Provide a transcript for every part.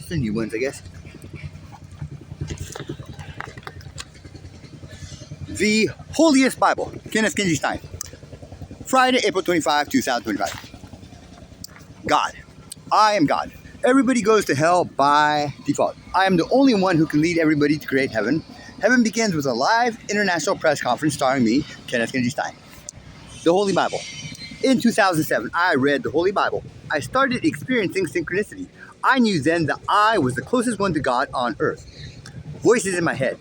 That's the new ones, I guess. The Holiest Bible, Kenneth Kenji Stine. Friday, April 25, 2025. God. I am God. Everybody goes to hell by default. I am the only one who can lead everybody to create heaven. Heaven begins with a live international press conference starring me, Kenneth Kenji Stine. The Holy Bible. In 2007, I read the Holy Bible. I started experiencing synchronicity. I knew then that I was the closest one to God on earth. Voices in my head.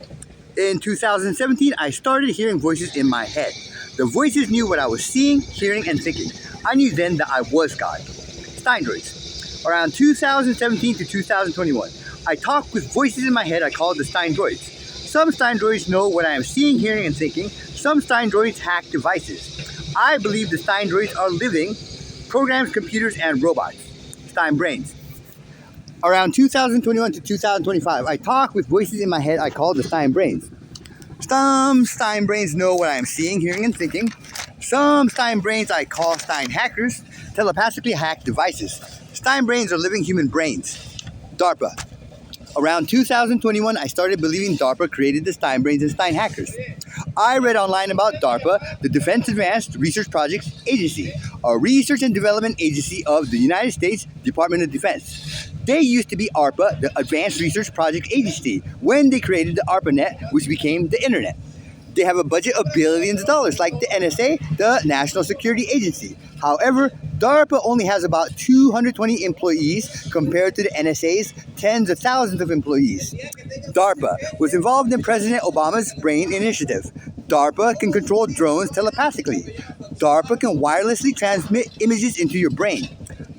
In 2017, I started hearing voices in my head. The voices knew what I was seeing, hearing, and thinking. I knew then that I was God. Steindroids. Around 2017 to 2021, I talked with voices in my head I called the Steindroids. Some Steindroids know what I am seeing, hearing, and thinking. Some Steindroids hack devices. I believe the Steindroids are living programs, computers, and robots. Stein brains. Around 2021 to 2025, I talk with voices in my head I call the Stein brains. Some Stein brains know what I am seeing, hearing, and thinking. Some Stein brains I call Stein hackers, telepathically hack devices. Stein brains are living human brains. DARPA. Around 2021, I started believing DARPA created the Stein brains and Stein hackers. I read online about DARPA, the Defense Advanced Research Projects Agency, a research and development agency of the United States Department of Defense. They used to be ARPA, the Advanced Research Project Agency, when they created the ARPANET, which became the Internet. They have a budget of billions of dollars, like the NSA, the National Security Agency. However, DARPA only has about 220 employees compared to the NSA's tens of thousands of employees. DARPA was involved in President Obama's BRAIN initiative. DARPA can control drones telepathically. DARPA can wirelessly transmit images into your brain.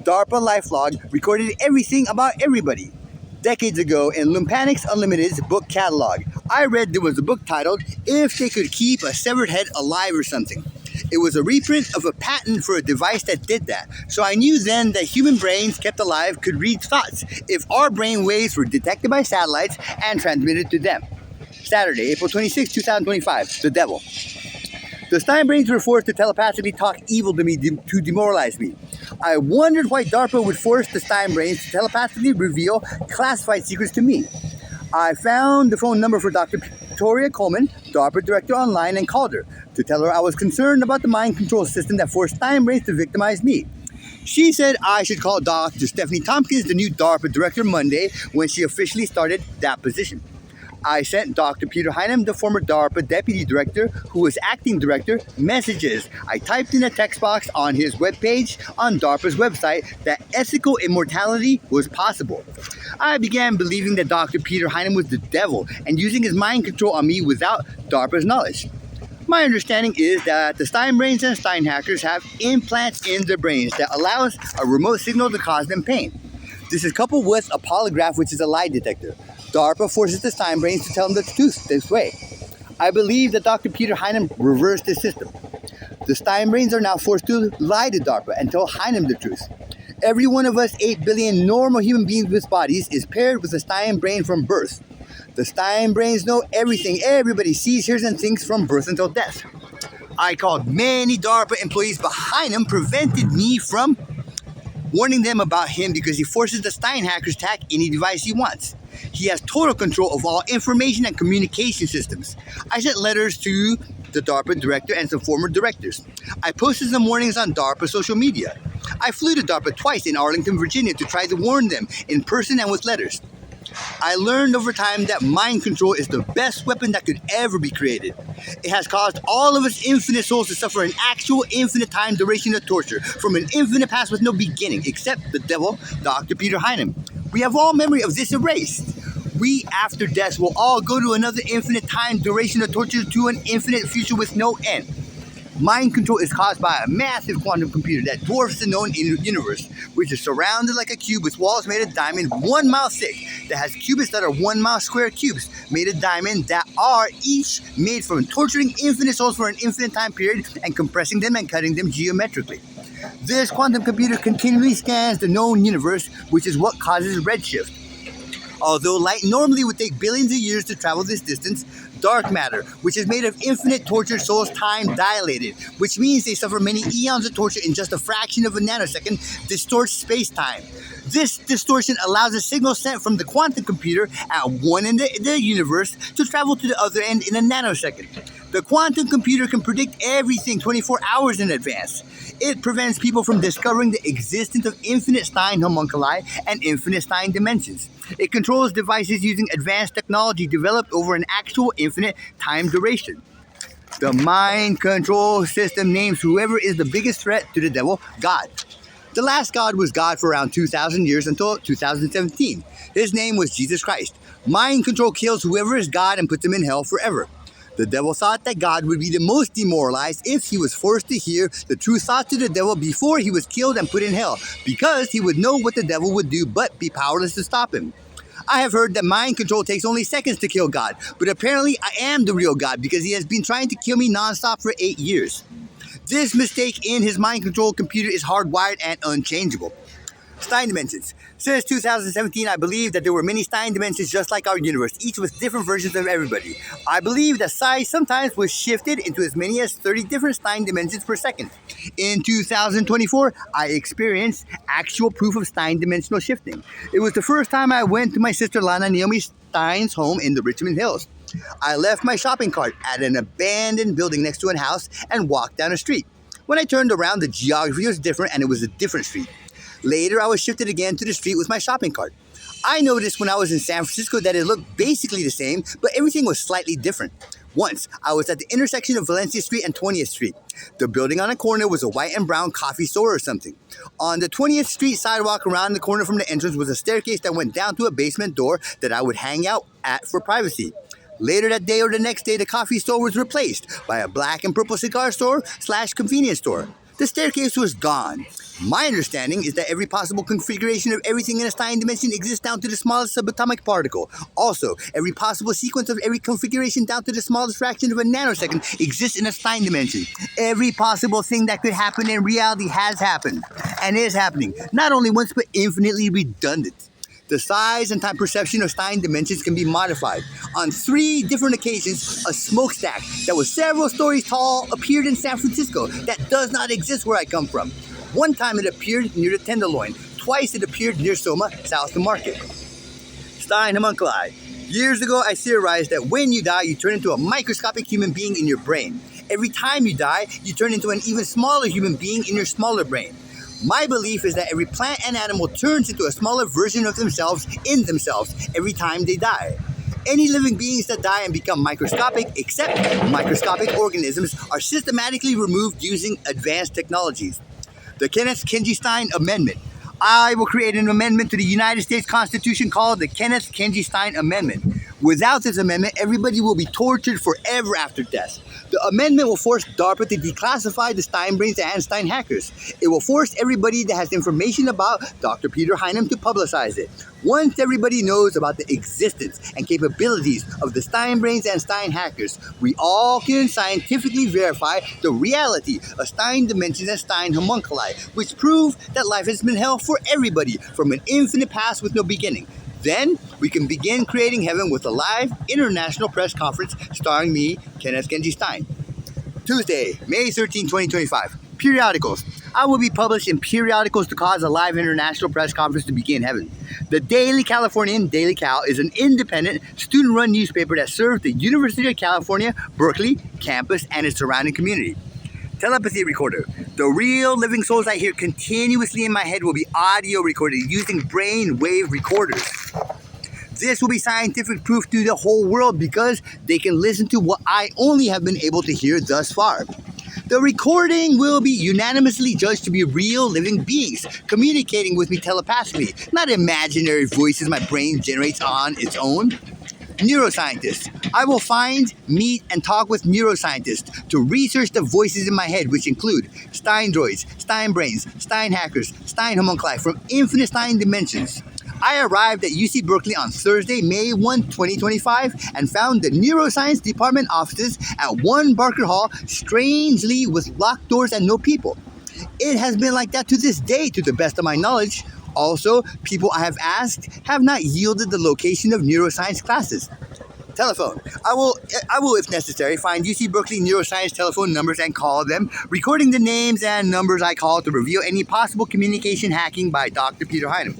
DARPA LifeLog recorded everything about everybody. Decades ago in Lumpanics Unlimited's book catalog, I read there was a book titled If They Could Keep a Severed Head Alive or something. It was a reprint of a patent for a device that did that. So I knew then that human brains kept alive could read thoughts if our brain waves were detected by satellites and transmitted to them. Saturday, April 26, 2025, the devil. The Stein brains were forced to telepathically talk evil to me to demoralize me. I wondered why DARPA would force the Stein brains to telepathically reveal classified secrets to me. I found the phone number for Dr. Victoria Coleman, DARPA director, online and called her to tell her I was concerned about the mind control system that forced Stein brains to victimize me. She said I should call Dr. Stephanie Tompkins, the new DARPA director, Monday when she officially started that position. I sent Dr. Peter Heinem, the former DARPA deputy director, who was acting director, messages. I typed in a text box on his webpage on DARPA's website that ethical immortality was possible. I began believing that Dr. Peter Heinem was the devil and using his mind control on me without DARPA's knowledge. My understanding is that the Stein brains and Stein hackers have implants in their brains that allows a remote signal to cause them pain. This is coupled with a polygraph, which is a lie detector. DARPA forces the Stein brains to tell them the truth this way. I believe that Dr. Peter Heinem reversed this system. The Stein brains are now forced to lie to DARPA and tell Heinem the truth. Every one of us 8 billion normal human beings with bodies is paired with a Stein brain from birth. The Stein brains know everything everybody sees, hears, and thinks from birth until death. I called many DARPA employees, but Heinem prevented me from warning them about him because he forces the Stein hackers to hack any device he wants. He has total control of all information and communication systems. I sent letters to the DARPA director and some former directors. I posted some warnings on DARPA social media. I flew to DARPA twice in Arlington, Virginia to try to warn them in person and with letters. I learned over time that mind control is the best weapon that could ever be created. It has caused all of us infinite souls to suffer an actual infinite time duration of torture from an infinite past with no beginning, except the devil, Dr. Peter Heinem. We have all memory of this erased. We, after death, will all go to another infinite time duration of torture to an infinite future with no end. Mind control is caused by a massive quantum computer that dwarfs the known universe, which is surrounded like a cube with walls made of diamond 1 mile thick, that has qubits that are 1 mile square cubes made of diamond that are each made from torturing infinite souls for an infinite time period and compressing them and cutting them geometrically. This quantum computer continually scans the known universe, which is what causes redshift. Although light normally would take billions of years to travel this distance, dark matter, which is made of infinite tortured souls, time dilated, which means they suffer many eons of torture in just a fraction of a nanosecond, distorts space-time. This distortion allows a signal sent from the quantum computer at one end of the universe to travel to the other end in a nanosecond. The quantum computer can predict everything 24 hours in advance. It prevents people from discovering the existence of infinite Stein homunculi and infinite Stein dimensions. It controls devices using advanced technology developed over an actual infinite time duration. The mind control system names whoever is the biggest threat to the devil God. The last God was God for around 2,000 years until 2017. His name was Jesus Christ. Mind control kills whoever is God and puts him in hell forever. The devil thought that God would be the most demoralized if he was forced to hear the true thoughts of the devil before he was killed and put in hell, because he would know what the devil would do but be powerless to stop him. I have heard that mind control takes only seconds to kill God, but apparently I am the real God because he has been trying to kill me nonstop for 8 years. This mistake in his mind control computer is hardwired and unchangeable. Stein dimensions. Since 2017, I believe that there were many Stein dimensions just like our universe, each with different versions of everybody. I believe that size sometimes was shifted into as many as 30 different Stein dimensions per second. In 2024, I experienced actual proof of Stein dimensional shifting. It was the first time I went to my sister Lana Naomi Stein's home in the Richmond Hills. I left my shopping cart at an abandoned building next to a house and walked down a street. When I turned around, the geography was different and it was a different street. Later, I was shifted again to the street with my shopping cart. I noticed when I was in San Francisco that it looked basically the same, but everything was slightly different. Once, I was at the intersection of Valencia Street and 20th Street. The building on the corner was a white and brown coffee store or something. On the 20th Street sidewalk around the corner from the entrance was a staircase that went down to a basement door that I would hang out at for privacy. Later that day or the next day, the coffee store was replaced by a black and purple cigar store / convenience store. The staircase was gone. My understanding is that every possible configuration of everything in a Stein dimension exists down to the smallest subatomic particle. Also, every possible sequence of every configuration down to the smallest fraction of a nanosecond exists in a Stein dimension. Every possible thing that could happen in reality has happened and is happening, not only once but infinitely redundant. The size and time perception of Stein dimensions can be modified. On 3 different occasions, a smokestack that was several stories tall appeared in San Francisco that does not exist where I come from. One time it appeared near the Tenderloin. Twice it appeared near Soma, south of Market. Stein homunculi. Years ago, I theorized that when you die, you turn into a microscopic human being in your brain. Every time you die, you turn into an even smaller human being in your smaller brain. My belief is that every plant and animal turns into a smaller version of themselves in themselves every time they die. Any living beings that die and become microscopic, except microscopic organisms, are systematically removed using advanced technologies. The Kenneth Kenji Stine Amendment. I will create an amendment to the United States Constitution called the Kenneth Kenji Stine Amendment. Without this amendment, everybody will be tortured forever after death. The amendment will force DARPA to declassify the Stein brains and Stein hackers. It will force everybody that has information about Dr. Peter Heinem to publicize it. Once everybody knows about the existence and capabilities of the Stein brains and Stein hackers, we all can scientifically verify the reality of Stein dimensions and Stein homunculi, which prove that life has been hell for everybody from an infinite past with no beginning. Then, we can begin creating heaven with a live international press conference starring me, Kenneth Kenji Stine. Tuesday, May 13, 2025. Periodicals. I will be published in periodicals to cause a live international press conference to begin heaven. The Daily Californian, Daily Cal, is an independent, student-run newspaper that serves the University of California, Berkeley campus and its surrounding community. Telepathy recorder. The real living souls I hear continuously in my head will be audio recorded using brain wave recorders. This will be scientific proof to the whole world because they can listen to what I only have been able to hear thus far. The recording will be unanimously judged to be real living beings communicating with me telepathically, not imaginary voices my brain generates on its own. Neuroscientists. I will find, meet, and talk with neuroscientists to research the voices in my head, which include Stein droids, Stein brains, Stein hackers, Stein homunculi from infinite Stein dimensions. I arrived at UC Berkeley on Thursday, May 1, 2025, and found the neuroscience department offices at 1 Barker Hall, strangely with locked doors and no people. It has been like that to this day, to the best of my knowledge. Also, people I have asked have not yielded the location of neuroscience classes. Telephone. I will, if necessary, find UC Berkeley neuroscience telephone numbers and call them, recording the names and numbers I call to reveal any possible communication hacking by Dr. Peter Heinem.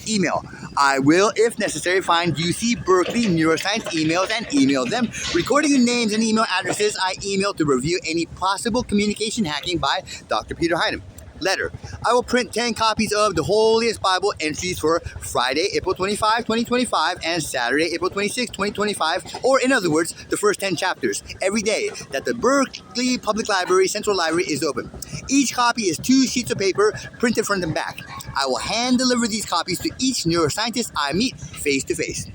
email. I will, if necessary, find UC Berkeley neuroscience emails and email them, recording the names and email addresses I emailed to review any possible communication hacking by Dr. Peter Hyden. Letter. I will print 10 copies of the Holiest Bible entries for Friday, April 25, 2025 and Saturday, April 26, 2025, or in other words, the first 10 chapters, every day that the Berkeley Public Library Central Library is open. Each copy is 2 sheets of paper printed front and back. I will hand deliver these copies to each neuroscientist I meet face to face.